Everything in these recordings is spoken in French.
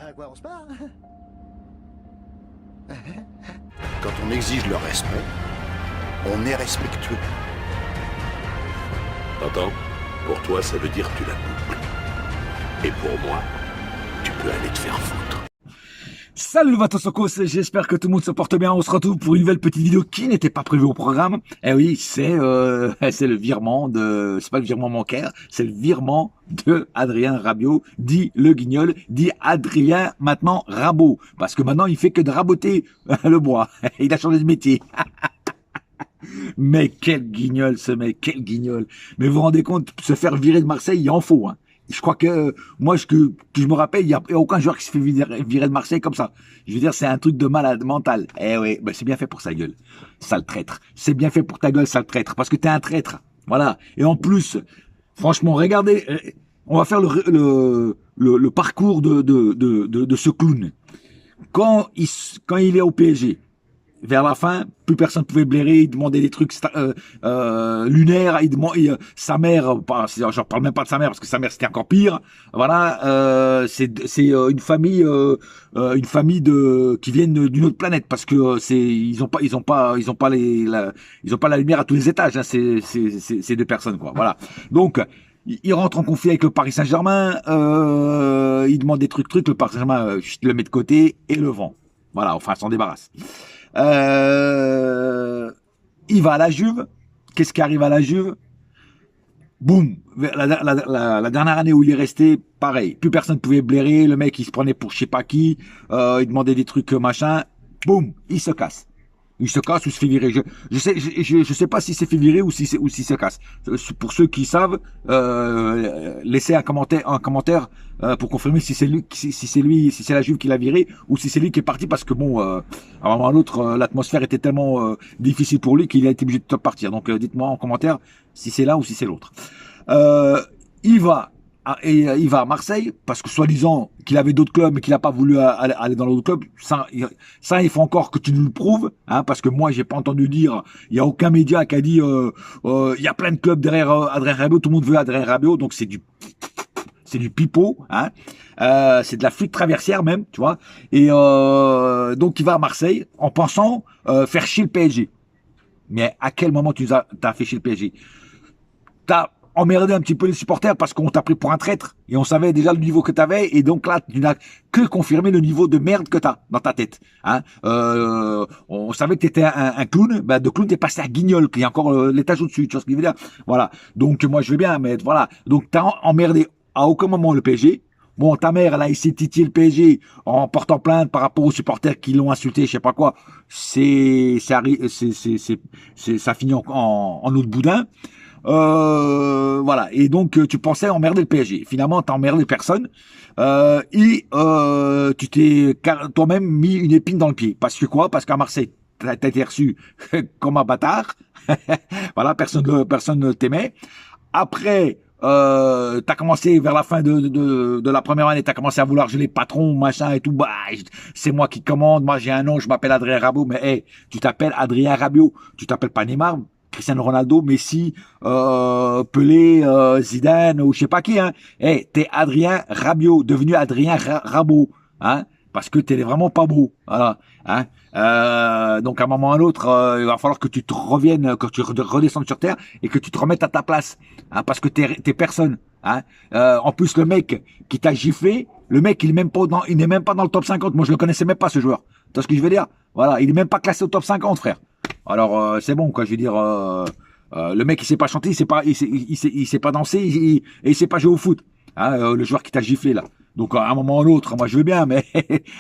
à quoi on se parle. Quand on exige le respect, on est respectueux. T'entends? Pour toi, ça veut dire que tu la boucles. Et pour moi, tu peux aller te faire foutre. Salut Vatosokos, j'espère que tout le monde se porte bien. On se retrouve pour une nouvelle petite vidéo qui n'était pas prévue au programme. Eh oui, c'est le virement de... C'est pas le virement bancaire, c'est le virement de Adrien Rabiot, dit le Guignol, dit Adrien maintenant Rabot. Parce que maintenant, il fait que de raboter le bois. Il a changé de métier. Mais quel guignol ce mec, quel guignol. Mais vous vous rendez compte, se faire virer de Marseille, il en faut, hein. Je crois que, moi, que je me rappelle, il n'y a aucun joueur qui se fait virer de Marseille comme ça. Je veux dire, c'est un truc de malade mental. Eh oui, ben c'est bien fait pour sa gueule, sale traître. C'est bien fait pour ta gueule, sale traître, parce que t'es un traître. Voilà. Et en plus, franchement, regardez, on va faire le parcours de ce clown. Quand il est au PSG, vers la fin, plus personne pouvait blairer, il demandait des trucs lunaires, il demandait sa mère, j'en parle même pas de sa mère parce que sa mère c'était encore pire. Voilà, c'est une famille qui viennent d'une autre planète parce que ils ont pas la lumière à tous les étages, hein, ces deux personnes quoi. Voilà. Donc il rentre en conflit avec le Paris Saint-Germain, il demande des trucs, le Paris Saint-Germain le met de côté et le vend. Voilà, enfin s'en débarrasse. Il va à la Juve. Qu'est-ce qui arrive à la Juve? Boum, la dernière année où il est resté, pareil, plus personne ne pouvait blairer, le mec il se prenait pour je sais pas qui, il demandait des trucs machin, boum, il se casse. Il se casse ou se fait virer. Je sais pas si c'est fait virer ou si se casse. Pour ceux qui savent, laissez un commentaire pour confirmer si c'est la Juve qui l'a viré ou si c'est lui qui est parti parce que bon, à un moment ou à l'autre, l'atmosphère était tellement difficile pour lui qu'il a été obligé de partir. Donc dites-moi en commentaire si c'est là ou si c'est l'autre. Il va à Marseille parce que soi-disant qu'il avait d'autres clubs mais qu'il n'a pas voulu aller dans l'autre club. Ça, il faut encore que tu nous le prouves, hein, parce que moi j'ai pas entendu dire, il y a aucun média qui a dit il y a plein de clubs derrière Adrien Rabiot, tout le monde veut Adrien Rabiot, donc c'est du pipeau, hein, c'est de la flûte traversière même, tu vois. Et donc il va à Marseille en pensant faire chier le PSG. Mais à quel moment t'as fait chier le PSG? T'as emmerder un petit peu les supporters parce qu'on t'a pris pour un traître et on savait déjà le niveau que t'avais et donc là tu n'as que confirmé le niveau de merde que t'as dans ta tête, hein. On savait que t'étais un clown, bah de clown t'es passé à guignol, qu'il y a encore l'étage au-dessus, tu vois ce que je veux dire. Voilà, donc moi je veux bien, mais voilà, donc t'as emmerdé à aucun moment le PSG. Bon, ta mère, elle a essayé de titiller le PSG en portant plainte par rapport aux supporters qui l'ont insulté, je sais pas quoi. Ça finit en eau de boudin. Voilà, et donc tu pensais emmerder le PSG. Finalement, t'as emmerdé personne tu t'es toi-même mis une épine dans le pied. Parce que quoi? Parce qu'à Marseille, t'as été reçu comme un bâtard. Voilà, personne ne t'aimait. Après, t'as commencé vers la fin de la première année, t'as commencé à vouloir jouer les patrons, machin et tout. Bah, c'est moi qui commande. Moi, j'ai un nom, je m'appelle Adrien Rabiot. Mais hey, tu t'appelles Adrien Rabiot. Tu t'appelles pas Neymar, Cristiano Ronaldo, Messi, Pelé, Zidane ou je sais pas qui, hein. Hey, t'es Adrien Rabiot, devenu Adrien Rabiot, hein, parce que t'es vraiment pas beau, voilà, hein. Donc à un moment ou à un autre, il va falloir que tu te reviennes, que tu redescendes sur terre et que tu te remettes à ta place, hein, parce que t'es personne, hein. En plus le mec qui t'a giflé, le mec il n'est même pas dans le top 50. Moi je le connaissais même pas ce joueur. Tu vois ce que je veux dire? Voilà, il est même pas classé au top 50, frère. Alors c'est bon quoi, je veux dire, le mec il sait pas chanter, il sait pas danser, et il sait pas jouer au foot, hein, le joueur qui t'a giflé là. Donc à un moment ou à l'autre, moi je veux bien, mais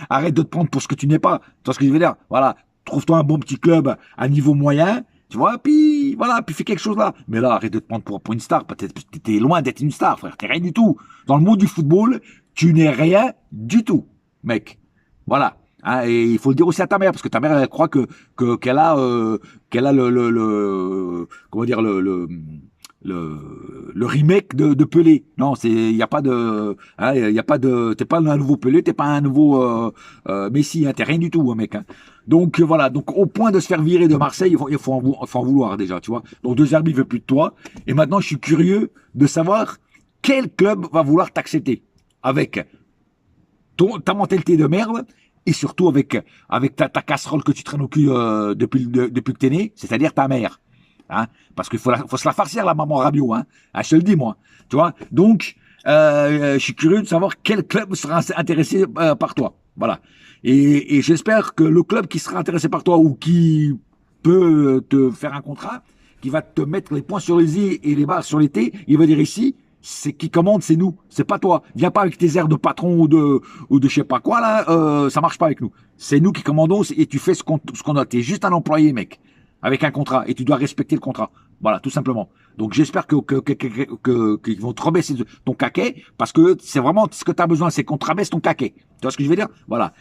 arrête de te prendre pour ce que tu n'es pas. Tu vois ce que je veux dire? Voilà, trouve-toi un bon petit club à niveau moyen, tu vois, puis voilà, puis fais quelque chose là. Mais là, arrête de te prendre pour une star. Peut-être t'es loin d'être une star, frère. T'es rien du tout. Dans le monde du football, tu n'es rien du mec. Voilà. Hein, et il faut le dire aussi à ta mère, parce que ta mère elle croit qu'elle a comment dire le remake de Pelé. Non, il y a pas de, hein, t'es pas un nouveau Pelé, t'es pas un nouveau Messi, hein, t'es rien du tout, hein, mec. Hein. Donc voilà, donc au point de se faire virer de Marseille, il faut en vouloir déjà, tu vois. Donc De Zerbi veut plus de toi, et maintenant je suis curieux de savoir quel club va vouloir t'accepter avec. ta mentalité de merde, et surtout avec ta casserole que tu traînes au cul depuis que t'es né, c'est-à-dire ta mère. Hein, parce qu'il faut se la farcir, la maman Rabiot. Hein, je te le dis, moi. Tu vois. Donc, je suis curieux de savoir quel club sera intéressé par toi. Voilà. Et j'espère que le club qui sera intéressé par toi ou qui peut te faire un contrat, qui va te mettre les points sur les i et les barres sur les t, il va dire ici, c'est qui commande, c'est nous, c'est pas toi. Viens pas avec tes airs de patron ou de je sais pas quoi là, ça marche pas avec nous. C'est nous qui commandons et tu fais ce qu'on a. T'es juste un employé, mec, avec un contrat et tu dois respecter le contrat. Voilà, tout simplement. Donc j'espère qu'ils vont te rebaisser ton caquet parce que c'est vraiment ce que tu as besoin, c'est qu'on te rabaisse ton caquet. Tu vois ce que je veux dire? Voilà.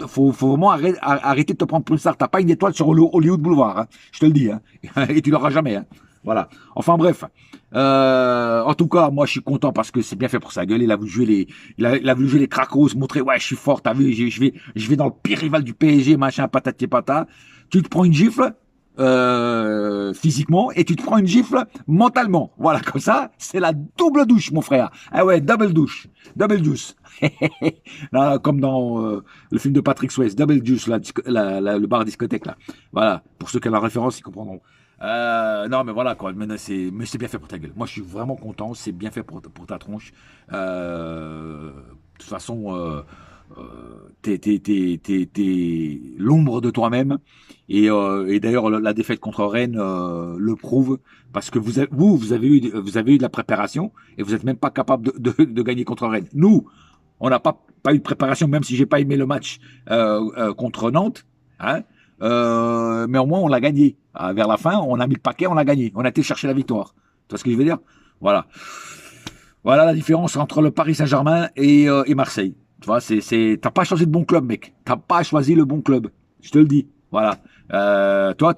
Faut vraiment arrêter de te prendre pour une star. T'as pas une étoile sur Hollywood Boulevard, hein. Je te le dis, hein. Et tu l'auras jamais, hein. Voilà. Enfin bref. En tout cas, moi je suis content parce que c'est bien fait pour sa gueule. Il a voulu jouer il a voulu jouer les cracos, montrer ouais je suis fort. T'as vu, je vais dans le pire rival du PSG, machin, patati patata. Tu te prends une gifle. Physiquement et tu te prends une gifle mentalement. Voilà, comme ça, c'est la double douche, mon frère. Ah ouais, double douche, double juice. Là, comme dans le film de Patrick Swayze, double juice, le bar discothèque là. Voilà, pour ceux qui ont la référence, ils comprendront. Non, mais voilà quoi. Mais c'est bien fait pour ta gueule. Moi, je suis vraiment content. C'est bien fait pour ta tronche. De toute façon. T'es l'ombre de toi-même et d'ailleurs la défaite contre Rennes le prouve parce que vous avez eu de la préparation et vous êtes même pas capable de gagner contre Rennes. Nous, on n'a pas eu de préparation, même si j'ai pas aimé le match contre Nantes, hein, mais au moins on l'a gagné. Vers la fin, on a mis le paquet, on l'a gagné, on a été chercher la victoire. Tu vois ce que je veux dire? Voilà la différence entre le Paris Saint-Germain et Marseille. Tu vois, t'as pas choisi le bon club, mec. T'as pas choisi le bon club. Je te le dis. Voilà. Toi,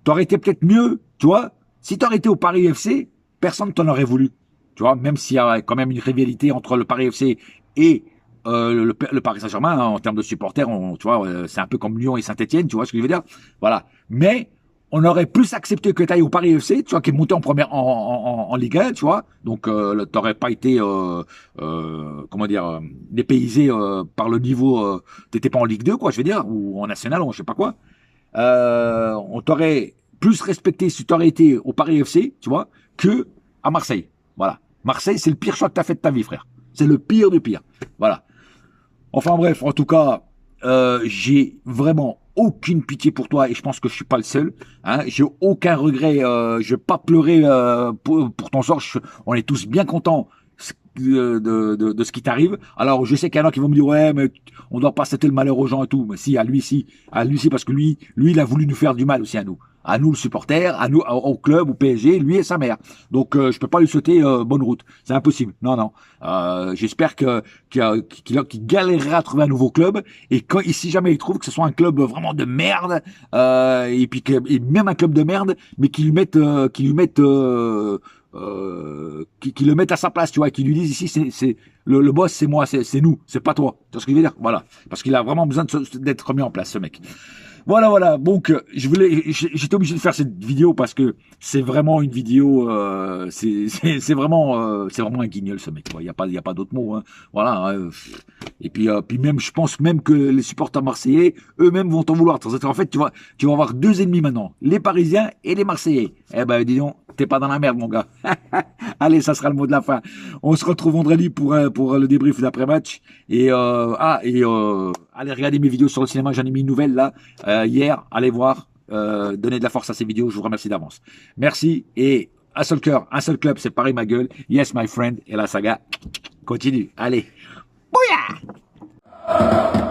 t'aurais été peut-être mieux, tu vois. Si t'aurais été au Paris FC, personne t'en aurait voulu. Tu vois, même s'il y a quand même une rivalité entre le Paris FC et le Paris Saint-Germain, hein, en termes de supporters, tu vois, c'est un peu comme Lyon et Saint-Etienne, tu vois ce que je veux dire. Voilà. Mais on aurait plus accepté que tu ailles au Paris FC, tu vois, qui est monté en première en Ligue 1, tu vois. Donc, t'aurais pas été, comment dire, dépaysé par le niveau. T'étais pas en Ligue 2, quoi, je veux dire, ou en National, ou je sais pas quoi. On t'aurait plus respecté si tu aurais été au Paris FC, tu vois, que à Marseille. Voilà. Marseille, c'est le pire choix que t'as fait de ta vie, frère. C'est le pire du pire. Voilà. Enfin bref, en tout cas, j'ai vraiment aucune pitié pour toi et je pense que je suis pas le seul. Hein, j'ai aucun regret. Je vais pas pleurer pour ton sort. On est tous bien contents de ce qui t'arrive. Alors je sais qu'il y en a qui vont me dire ouais mais on doit pas céder le malheur aux gens et tout. Mais si, à lui parce que lui il a voulu nous faire du mal aussi à nous le supporter, à nous au club, au PSG, lui et sa mère. Donc je peux pas lui souhaiter bonne route. C'est impossible. Non. J'espère qu'il galérera à trouver un nouveau club et si jamais il trouve que ce soit un club vraiment de merde et puis et même un club de merde, mais qu'il le mette à sa place, tu vois, qu'il lui dise ici c'est le boss, c'est moi, c'est nous, c'est pas toi. Tu vois ce que je veux dire? Voilà, parce qu'il a vraiment besoin d'être remis en place, ce mec. Voilà. Donc, j'étais obligé de faire cette vidéo parce que c'est vraiment une vidéo, c'est vraiment un guignol, ce mec, quoi. Il y a pas d'autre mot, hein. Voilà. Et puis même, je pense même que les supporters marseillais, eux-mêmes vont t'en vouloir. En fait, tu vas avoir deux ennemis maintenant, les Parisiens et les Marseillais. Eh ben, dis donc, t'es pas dans la merde, mon gars. Allez, ça sera le mot de la fin. On se retrouve vendredi pour le débrief d'après-match. Et allez regarder mes vidéos sur le cinéma. J'en ai mis une nouvelle là hier. Allez voir. Donnez de la force à ces vidéos. Je vous remercie d'avance. Merci. Et un seul cœur, un seul club. C'est pareil, ma gueule. Yes, my friend. Et la saga continue. Allez. Bouya!